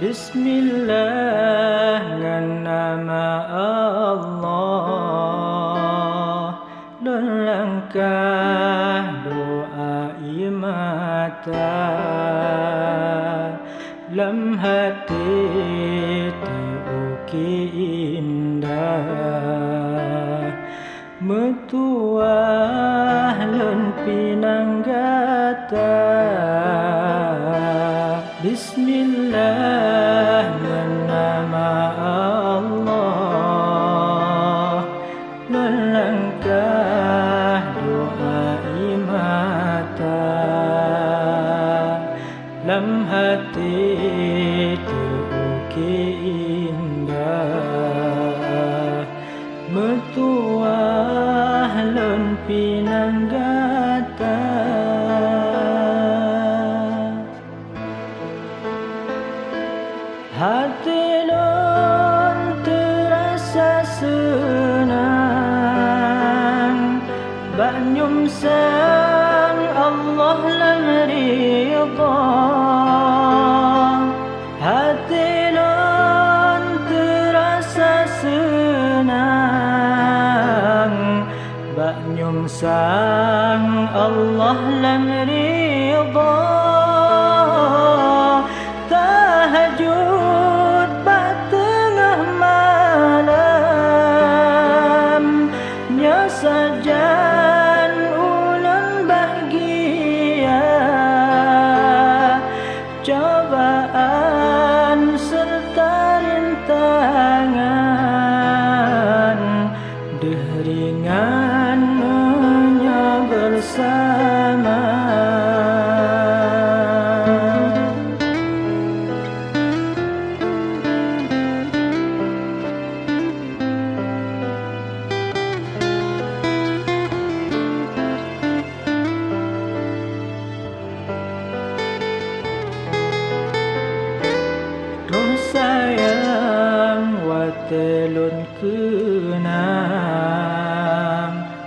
Bismillah ngan nama Allah, don langkah doa mata, lam hati tiuki indah, metuah len pinanggata. Bismillah nama Allah, melangkah doa mata, lam hati tiuki indah, metuah len pinanggata. Hati lon terasa senang, banyum sang Allah lam ridha. Hati lon terasa senang, banyum sang Allah lam ridha. Tahajud bak tengah malam, nya sajan ulun bahagia. Cobaan serta rintangan, deringannya bersama. Roh sayang watelun kenang,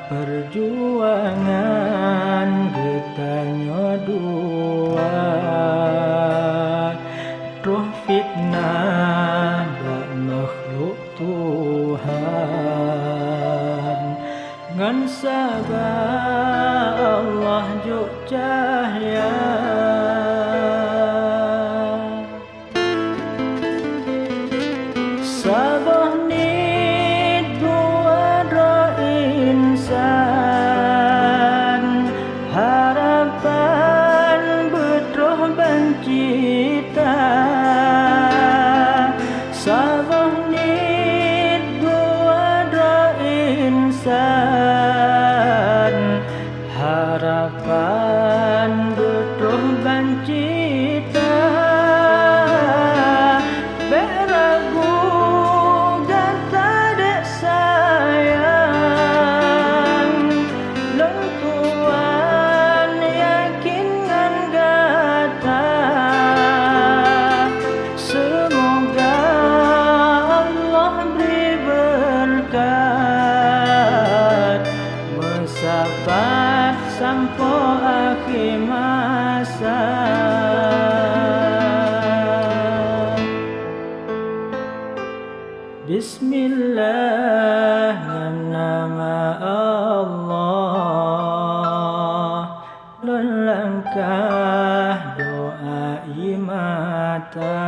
perjuangan getanya dua. Roh fitnah bak makhluk Tuhan, ngan sabar Allah juk cahaya. Sabah ni dua roh insan, harapan betroh bancita. Sabah ni dua roh insan, harapan betroh bancita. Beragu sabat sampo akhir masa. Bismillah nama Allah, langkah doa mata,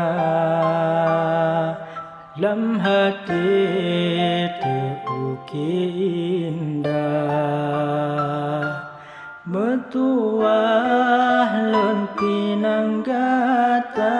lam hati tiuki indah, metuah len pinanggata.